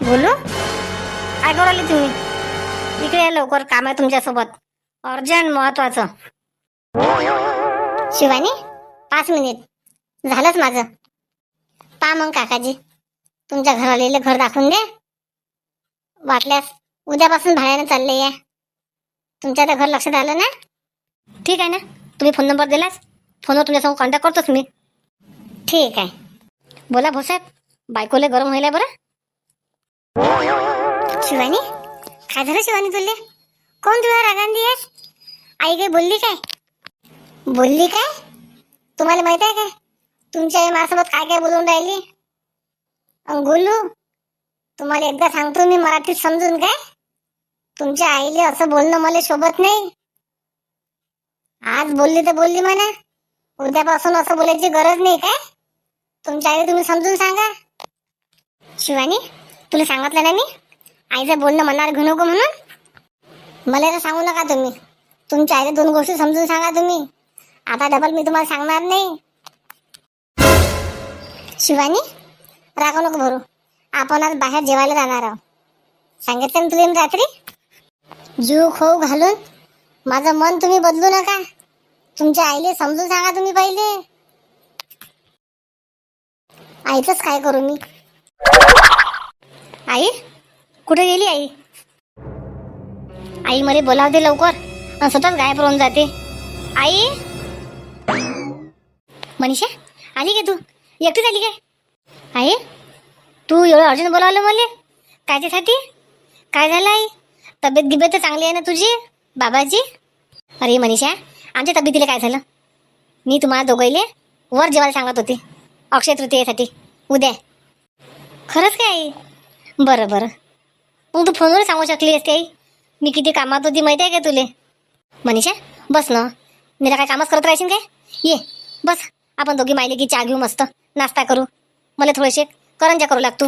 बोलू काय करू राहिले तुम्ही? इकडे या लवकर, काम आहे तुमच्यासोबत, अर्जंट महत्वाचं. शिवानी 5 मिनिट झालंच माझं. पा मग काकाजी, तुमच्या घराला घर दाखवून दे. वाटल्यास उद्यापासून भाड्यानं चालले या. तुमच्या त्या घर लक्षात आलं ना? ठीक आहे ना, तुम्ही फोन नंबर दिलास, फोनवर तुमच्यासमोर कॉन्टॅक्ट करतोच मी. ठीक आहे, बोला भाऊसाहेब. बायकोले गरम व्हायला बरं. शिवानी काय झालं? शिवानी तुले कोण तुला रागांदी आहे? आई काय बोलली काय? बोलली काय? तुम्हाला माहित आहे काय तुमच्या आई माझ्यासोबत काय काय बोलून राहिली? गोलू, तुम्हाला एकदा सांगतो मी मराठीत समजून, काय तुमच्या आईले असं बोलणं मला शोभत नाही. आज बोलली तर बोलली म्हणा, उद्यापासून असं बोलायची गरज नाही. काय तुमच्या आईला तुम्ही समजून सांगा. शिवानी तुला सांगितलं ना मी, आईचं बोलणं मनावर घेऊ नको म्हणून. मला तर सांगू नका तुम्ही. तुमच्या आईला 2 गोष्टी समजून सांगा तुम्ही. आता डबल मी तुम्हाला सांगणार नाही. शिवानी रागवू नको भरू, आपण आज बाहेर जेवायला जाणार आहोत. सांगितलं ना तुला रात्री. जीव खाऊ घालून माझं मन तुम्ही बदलू नका. तुमच्या आईले समजून सांगा तुम्ही पहिले. आईचंच काय करू मी? आई कुठे गेली? आई मला बोलावते लवकर आणि स्वतःच गायब होऊन जाते. आई, मनीषा आली का? तू एकटीच आली काय? आई तू एवढं अर्जंट बोलावलं मला कायच्यासाठी? काय झालं आई? तब्येत गिब्येत तर चांगली आहे ना तुझी, बाबाची? अरे मनीषा, आमच्या तब्येतीला काय झालं? मी तुम्हाला दोघाईले वर जेवायला सांगत होते अक्षय तृतीयेसाठी उद्या. खरंच काय आई? बरं बरं, मग तू फोनवर सांगू शकली असते आई. मी किती कामात होती माहिती आहे का तुले? मनीषा बस ना, मी काय कामच करत राहायची काय? ये बस, आपण दोघी मायले की चहा घेऊ, मस्त नाश्ता करू. मला थोडेसे करंजा करू लागतो.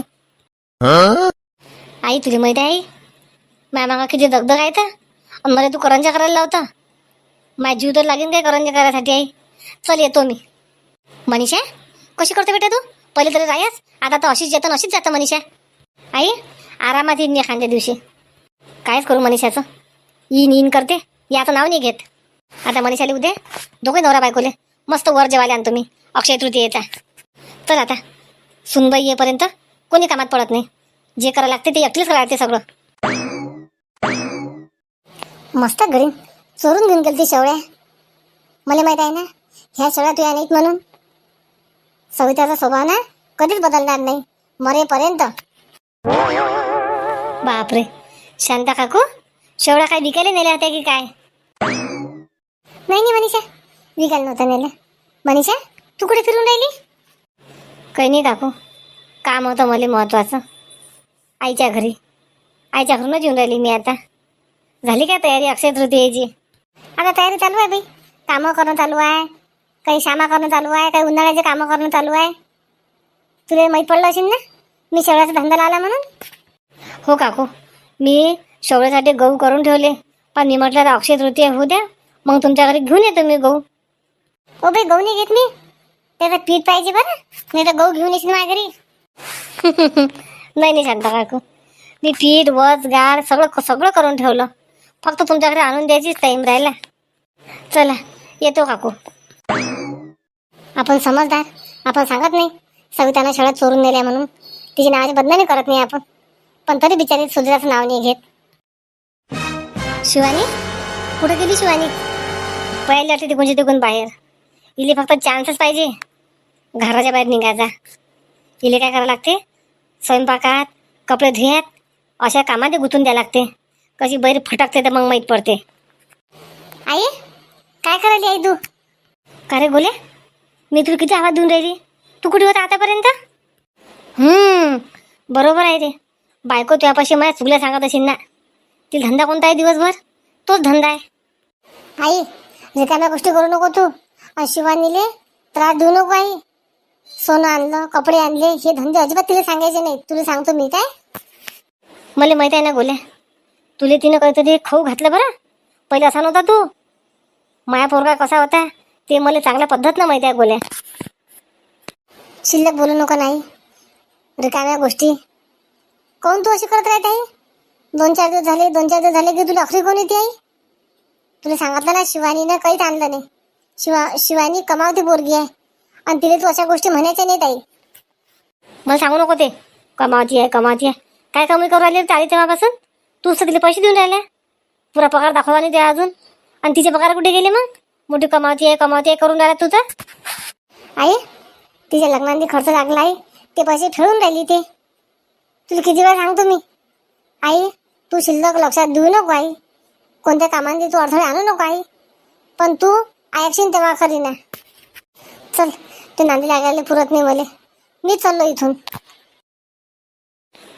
आई तुला माहिती आहे आई, माझ्या मागा किती दगदग आहे तर, मला तू करंजा करायला लावता. माझ्या जीव तर लागेल काय करंजा करायसाठी आई. चल येतो मी. मनीषा कशी करते बेटा तू? पहिले तरी राहायस, आता तर अशीच येतं अशीच जातं मनीषा. आई आरामात येईन एखाद्या दिवशी. कायच करू मनीषाचं, इन करते, याचं नाव नाही घेत. आता मनीषाला उद्या दोघे नवरा बायकोले मस्त वर जेवायला आणतो मी अक्षय तृतीयेचा. चल आता, सुनबाई येईपर्यंत कोणी कामात पडत नाही. जे करायला लागते ते एकटीच करायला लागते सगळं. मस्त घरी चोरून घेऊन गेली ती शेवळ्या. मला माहित आहे ना ह्या शेवळ्या तुया नाहीत म्हणून. सविताचा स्वभाव ना कधीच बदलणार नाही मरेपर्यंत. बापरे, शांता काकू शेवळ्या काय विकायला नेल्या होत्या की काय? नाही नाही मनीषा, विकायला नव्हतं नेलं. मनीषा तू कुठे फिरून राहिली? काही नाही काकू, काम होतं मला महत्वाचं आईच्या घरी. आईच्या घरूनच येऊन राहिली मी. आता झाली काय तयारी अक्षय तृतीयेची? आता तयारी चालू आहे बाई, कामं करणं चालू आहे, काही श्यामा करणं चालू आहे, काही उन्हाळ्याचे कामं करणं चालू आहे. तुला माहीत पडलं असेल ना मी शेवळ्याचा धंदा लावला म्हणून. हो काकू, मी शेवळ्यासाठी गहू करून ठेवले, पण मी म्हटलं तर अक्षय तृतीय होऊ द्या, मग तुमच्या घरी घेऊन येतो मी गहू. ओ बाई गहू नाही घेत मी, त्याचं पीठ पाहिजे बरं, नाही तर गहू घेऊन येशील माझ्या घरी. नाही नाही शांता काकू, मी पीठ वच गाड सगळं सगळं करून ठेवलं, फक्त तुमच्याकडे आणून द्यायचीच टाईम राहिला. चला येतो काकू. आपण समजदार, आपण सांगत नाही सवितानं शाळेत चोरून नेल्या म्हणून. तिची नावाची बदनामी करत नाही आपण, पण तरी बिचारी सुधीराचं नाव नाही घेत. शिवानी कुठे गेली? शिवानी पळायला वाटते तिकून तिकून बाहेर. इले फक्त चान्सच पाहिजे घराच्या बाहेर निघायचा. इले काय करावं लागते, स्वयंपाकात कपडे धुयात अशा कामात गुंतून द्यावं लागते. कशी बैर फटकते तर मग माहीत पडते. आई काय करायली आई तू? का रे गोल्या, मी तुला किती आवाज देऊन राहिली, तू कुठे होता आतापर्यंत? बरोबर आहे रे, बायको तुझ्यापाशी मला चुकल्या सांगत असेल ना. तिला धंदा कोणता आहे दिवसभर? तोच धंदा आहे. आई रिकाम्या गोष्टी करू नको तू, आणि शिवानीले त्रास देऊ नको. आई सोनं आणलं, कपडे आणले, हे धंदे अजिबात तिला सांगायचे नाही. तुला सांगतो मी. काय मला माहित आहे ना गोल्या, तुला तिनं काहीतरी खाऊ घातलं बरं. पहिले असा नव्हता तू. माया पोरगा कसा होता ते मला चांगल्या पद्धतीनं माहिती आहे गोल्या. शिल्लक बोलू नको नाही, रिकाम्या गोष्टी. कोण तू अशी करत राहत आहे? 2-4 दिवस झाले, 2-4 दिवस झाले की तुला अखरी कोण येते आई? तुला सांगितलं ना, शिवानीनं काहीच आणलं नाही. शिवानी कमावती पोरगी आहे आणि तिला तू अशा गोष्टी म्हणायच्या नाहीत आई. मला सांगू नको ते कमावती आहे. काय कमी करू राहिले चाळी तेव्हापासून? तूच तर तिला पैसे देऊन राहिल्या. पुरा पगार दाखवला नाही त्या अजून. आणि तिचे पगार कुठे गेले मग? मोठी कमावती आहे करून राहिला तुझा. आई, तिच्या लग्नांनी खर्च लागला आहे, ते पैसे ठेवून राहिली ते. तुला किती वेळा सांगतो मी आई, तू शिल्लक लक्षात देऊ नको आई. कोणत्या कामांनी तू अडथळे आणू नको आई. पण तू ऐकशील तेव्हा खरी ना. चल, ते नांदी लागायला पुरत नाही मला. मी चाललो इथून.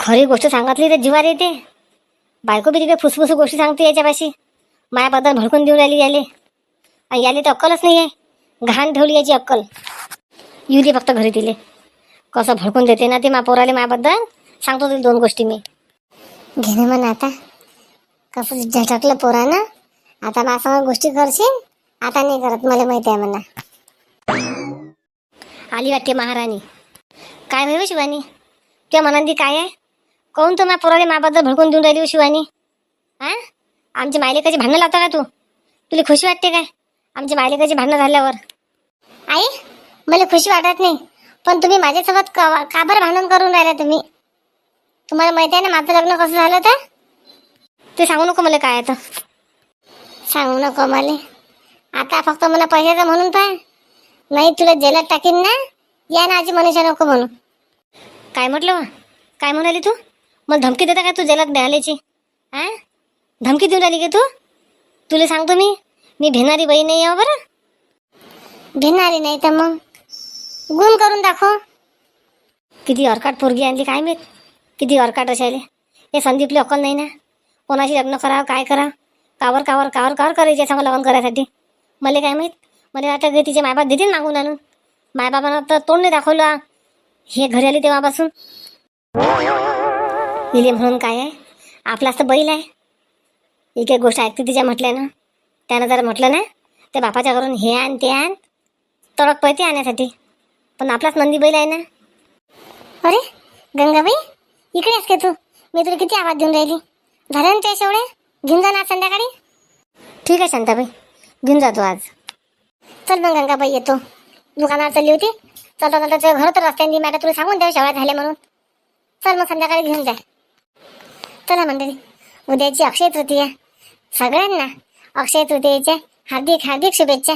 खरी गोष्ट सांगितली तर जीवार येते. बायको बी तिकडे फुसफुस गोष्टी सांगते याच्यापाशी. मायाबद्दल भडकून देऊन राहिली याले. आणि याले तर अक्कलच नाही आहे. घाण ठेवली याची अक्कल. येऊ दे फक्त घरी तिले. कसं भडकून देते ना ते मा पोराले मायाबद्दल. सांगतो तुला 2 गोष्टी मी. घेणे म्हणा आता. कसं झटकलं पोरानं. आता माझ्यासमोर गोष्टी करशील. आता नाही करत, मला माहिती आहे म्हणा. आली वाटते महाराणी. काय भाई शिवानी, तुझ्या मनांदी काय आहे? कोण तो माझ्या पोराले मायाबद्दल भडकून देऊन राहिली शिवानी? हा, आमच्या मायलेकाची भांडणं लावता का तू? तुला खुशी वाटते काय आमच्या मायलेकाची भांडणं झाल्यावर? आई, मला खुशी वाटत नाही, पण तुम्ही माझ्यासोबत का बरं भांडण करून राहिला तुम्ही? तुम्हाला माहिती आहे ना माझं लग्न कसं झालं तर? ते सांगू नको मला काय आता. सांगू नको मला. आता फक्त मला पैशाचं म्हणून पाय. नाही तुला जेलात टाकीन ना. या ना आजी मनीषा नको म्हणून. काय म्हटलं वा? काय म्हणाली तू? मला धमकी देता काय तू जेलात द्यायची? हा, धमकी देऊन राहिली का तू? तुला सांगतो मी भेणारी बाई नाही आहे बरं. भेणारी नाही तर मग गुण करून दाखव. किती अर्काट पोरगी आणली काय माहीत. किती अर्काट असायले. हे संदीपली अक्कल नाही ना. कोणाशी लग्न करावं, काय करावं, कावर करायचे सांगा लग्न करायसाठी. मला काय माहीत. मला वाटतं तिचे मायबाप देतील मागून आणून. मायबापानं तर तोंड नाही दाखवलं हे घरी आली तेव्हापासून. इले म्हणून काय आहे, आपलाच तर बैल आहे. एक गोष्ट ऐकते तिच्या म्हटल्यानं. त्यानं जर म्हटलं ना त्या बापाच्या घरून हे आण ते आण, तडक पळते आणण्यासाठी. पण आपलाच नंदी बैल आहे ना. अरे गंगाबाई, इकडे आहेस का तू? मी तुला किती आवाज देऊन राहिली. झालं ना त्या शेवळे? घेऊन जा ना संध्याकाळी. ठीक आहे शांताबाई, घेऊन जातो आज. चल मग गंगाबाई, येतो. दुकानावर चालली होती. चलता तुझ्या घर तर रस्त्याने मॅडम तुला सांगून द्यावं शेवळ्या झाल्या म्हणून. चल मग संध्याकाळी घेऊन जा. चला मंडळी, उद्याची अक्षय तृतीया. सगळ्यांना अक्षय तृतीयेच्या हार्दिक हार्दिक शुभेच्छा.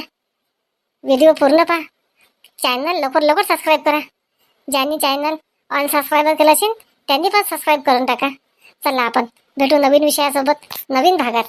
व्हिडिओ पूर्ण पहा. चॅनल लवकर सबस्क्राईब करा. ज्यांनी चॅनल अनसबस्क्राईब केलं असेल त्यांनी पण सबस्क्राईब करून टाका. चला आपण भेटू नवीन विषयासोबत नवीन भागात.